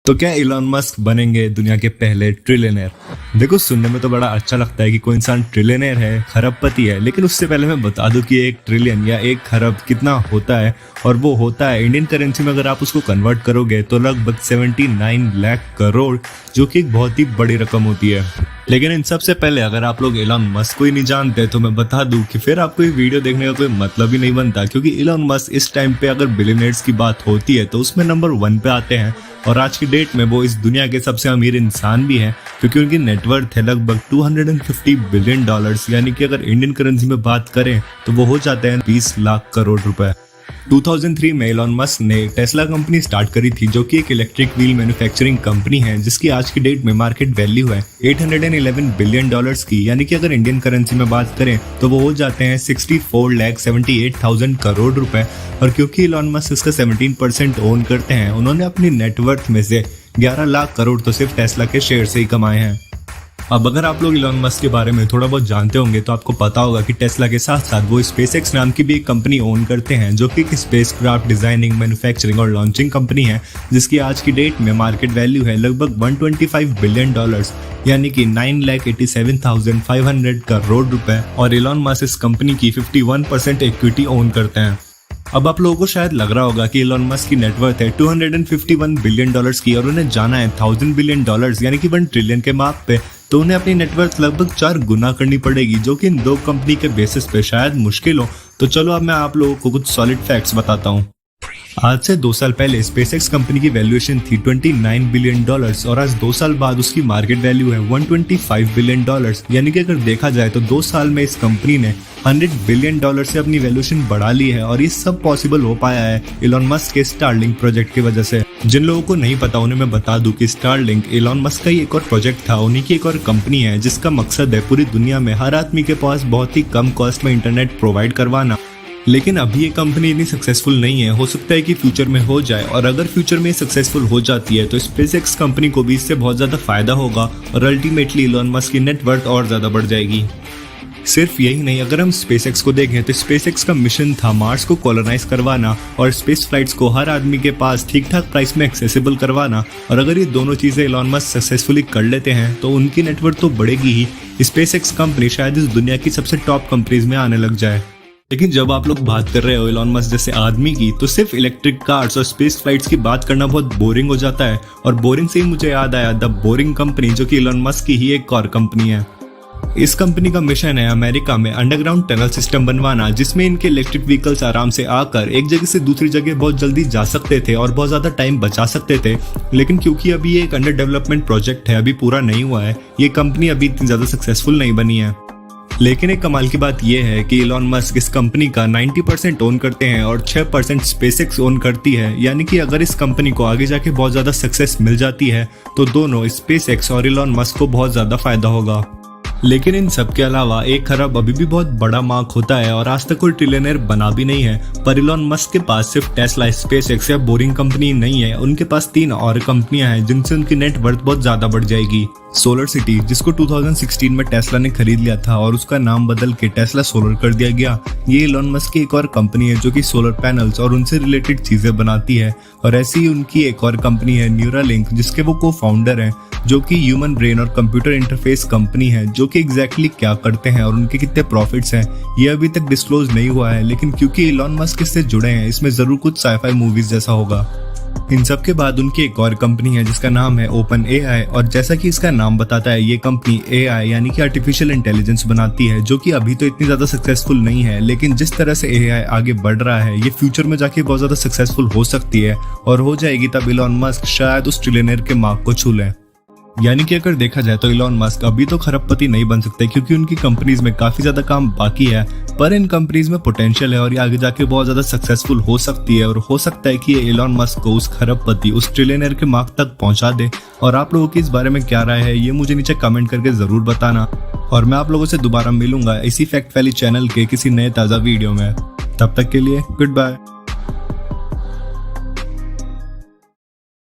तो क्या Elon Musk बनेंगे दुनिया के पहले ट्रिलियनर? देखो, सुनने में तो बड़ा अच्छा लगता है कि कोई इंसान ट्रिलियनर है, खरबपति है, लेकिन उससे पहले मैं बता दूं कि एक ट्रिलियन या एक खरब कितना होता है। और वो होता है इंडियन करेंसी में अगर आप उसको कन्वर्ट करोगे तो लगभग 79 लाख करोड़, जो कि एक बहुत ही बड़ी रकम होती है। लेकिन इन सबसे पहले अगर आप लोग इलॉन मस्क को ही नहीं जानते तो मैं बता दूं कि फिर आपको ये वीडियो देखने का कोई मतलब ही नहीं बनता, क्योंकि इलॉन मस्क इस टाइम पे अगर बिलियनर्स की बात होती है तो उसमें नंबर 1 पे आते हैं। और आज की डेट में वो इस दुनिया के सबसे अमीर इंसान भी हैं, क्योंकि उनकी नेटवर्थ है लगभग $250 बिलियन, यानी कि अगर इंडियन करेंसी में बात करें तो वो हो जाते हैं 20 लाख करोड़ रुपए। 2003 में इलॉन मस्क ने टेस्ला कंपनी स्टार्ट करी थी, जो कि एक इलेक्ट्रिक व्हील मैन्युफैक्चरिंग कंपनी है, जिसकी आज की डेट में मार्केट वैल्यू है $811 बिलियन की, यानी कि अगर इंडियन करेंसी में बात करें तो वो हो जाते हैं 64,78,000 करोड़ रुपए। और क्योंकि इलॉन मस्क इसका 17% ओन करते हैं, उन्होंने अपनी नेटवर्थ में से 11 लाख करोड़ तो सिर्फ टेस्ला के शेयर से ही कमाए हैं। अब अगर आप लोग इलॉन मस्क के बारे में थोड़ा बहुत जानते होंगे तो आपको पता होगा कि टेस्ला के साथ साथ वो स्पेसएक्स नाम की भी एक कंपनी ओन करते हैं, जो कि एक स्पेसक्राफ्ट डिजाइनिंग, मैन्युफैक्चरिंग और लॉन्चिंग कंपनी है, जिसकी आज की डेट में मार्केट वैल्यू है लगभग $125 बिलियन, यानी कि 9,87,500 करोड़ रुपए। और इलॉन मस्क इस कंपनी की 51% इक्विटी ओन करते हैं। अब आप लोगों को शायद लग रहा होगा कि इलॉन मस्क की नेटवर्थ है $251 बिलियन की, और उन्हें जाना है $1000 बिलियन यानी कि 1 ट्रिलियन के मार्क पे, तो उन्हें अपनी नेटवर्थ लगभग 4 गुना करनी पड़ेगी, जो कि इन दो कंपनी के बेसिस पे शायद मुश्किल हो। तो चलो अब मैं आप लोगों को कुछ सॉलिड फैक्ट्स बताता हूँ। आज से 2 साल पहले स्पेसएक्स कंपनी की वैल्यूएशन थी $29 बिलियन, और आज 2 साल बाद उसकी मार्केट वैल्यू है $125 बिलियन, यानी कि अगर देखा जाए तो 2 साल में इस कंपनी ने $100 बिलियन से अपनी वैल्यूएशन बढ़ा ली है। और ये सब पॉसिबल हो पाया है इलॉन मस्क के स्टारलिंक प्रोजेक्ट की वजह से। जिन लोगों को नहीं पता उन्हें मैं बता दूं कि स्टारलिंक इलॉन मस्क का ही एक और प्रोजेक्ट था, उन्हीं की एक और कंपनी है, जिसका मकसद है पूरी दुनिया में हर आदमी के पास बहुत ही कम कॉस्ट में इंटरनेट प्रोवाइड करवाना। लेकिन अभी ये कंपनी इतनी सक्सेसफुल नहीं है, हो सकता है कि फ्यूचर में हो जाए, और अगर फ्यूचर में सक्सेसफुल हो जाती है तो स्पेसएक्स कंपनी को भी इससे बहुत ज्यादा फायदा होगा, और अल्टीमेटली इलॉन मस्क की नेटवर्थ और ज्यादा बढ़ जाएगी। सिर्फ यही नहीं, अगर हम स्पेसएक्स को देखें तो स्पेसएक्स का मिशन था मार्स को कॉलोनाइज करवाना और स्पेस फ्लाइट्स को हर आदमी के पास ठीक ठाक प्राइस में एक्सेसिबल करवाना। और अगर ये दोनों चीजें इलॉन मस्क सक्सेसफुली कर लेते हैं तो उनकी नेटवर्थ तो बढ़ेगी ही, स्पेसएक्स कंपनी शायद इस दुनिया की सबसे टॉप कंपनीज में आने लग जाए। लेकिन जब आप लोग बात कर रहे हो इलॉन मस्क जैसे आदमी की, तो सिर्फ इलेक्ट्रिक कार्स और स्पेस फ्लाइट्स की बात करना बहुत बोरिंग हो जाता है। और बोरिंग से ही मुझे याद आया द बोरिंग कंपनी, जो कि इलॉन मस्क की ही एक और कंपनी है। इस कंपनी का मिशन है अमेरिका में अंडरग्राउंड टनल सिस्टम बनवाना, जिसमें इनके इलेक्ट्रिक व्हीकल्स आराम से आकर एक जगह से दूसरी जगह बहुत जल्दी जा सकते थे और बहुत ज्यादा टाइम बचा सकते थे। लेकिन क्योंकि अभी ये एक अंडर डेवलपमेंट प्रोजेक्ट है, अभी पूरा नहीं हुआ है, ये कंपनी अभी इतनी ज्यादा सक्सेसफुल नहीं बनी है। लेकिन एक कमाल की बात यह है कि इलॉन मस्क इस कंपनी का 90% ओन करते हैं और 6% स्पेसएक्स ओन करती है, यानी कि अगर इस कंपनी को आगे जाके बहुत ज्यादा सक्सेस मिल जाती है तो दोनों स्पेसएक्स और इलॉन मस्क को बहुत ज्यादा फायदा होगा। लेकिन इन सब के अलावा एक खरब अभी भी बहुत बड़ा मार्क होता है, और आज तक कोई ट्रिलियनर बना भी नहीं है। पर इलॉन मस्क के पास सिर्फ टेस्ला, स्पेसएक्स या बोरिंग कंपनी नहीं है, उनके पास 3 और कंपनियां हैं जिनसे उनकी नेटवर्थ बहुत ज्यादा बढ़ जाएगी। सोलर सिटी, जिसको 2016 में टेस्ला ने खरीद लिया था और उसका नाम बदल के टेस्ला सोलर कर दिया गया, ये इलॉन मस्क की एक और कंपनी है जो कि सोलर पैनल्स और उनसे रिलेटेड चीजें बनाती है। और ऐसी ही उनकी एक और कंपनी है न्यूरालिंक, जिसके वो को फाउंडर हैं, जो कि ह्यूमन ब्रेन और कंप्यूटर इंटरफेस कंपनी है, जो कि एग्जैक्टली क्या करते हैं और उनके कितने प्रॉफिट्स हैं ये अभी तक डिस्क्लोज नहीं हुआ है। लेकिन क्योंकि इलॉन मस्क इससे जुड़े हैं, इसमें जरूर कुछ साइफाई मूवीज जैसा होगा। इन सब के बाद उनकी एक और कंपनी है जिसका नाम है ओपन एआई, और जैसा कि इसका नाम बताता है, ये कंपनी एआई यानी कि आर्टिफिशियल इंटेलिजेंस बनाती है, जो कि अभी तो इतनी ज्यादा सक्सेसफुल नहीं है। लेकिन जिस तरह से एआई आगे बढ़ रहा है, ये फ्यूचर में जाके बहुत ज्यादा सक्सेसफुल हो सकती है, और हो जाएगी तब इलॉन मस्क शायद उस ट्रिलियनर के मार्क को छू ले। यानी कि अगर देखा जाए तो इलॉन मस्क अभी तो खरबपति नहीं बन सकते, क्योंकि उनकी कंपनीज में काफी ज्यादा काम बाकी है, पर इन कंपनीज में पोटेंशियल है और ये आगे जाके बहुत ज्यादा सक्सेसफुल हो सकती है। और हो सकता है कि ये इलॉन मस्क को उस खरबपति, उस ट्रिलियनर के मार्क तक पहुंचा दे। और आप लोगों की इस बारे में क्या राय है ये मुझे नीचे कमेंट करके जरूर बताना, और मैं आप लोगों से दोबारा मिलूंगा इसी फैक्ट वैली चैनल के किसी नए ताजा वीडियो में। तब तक के लिए गुड बाय।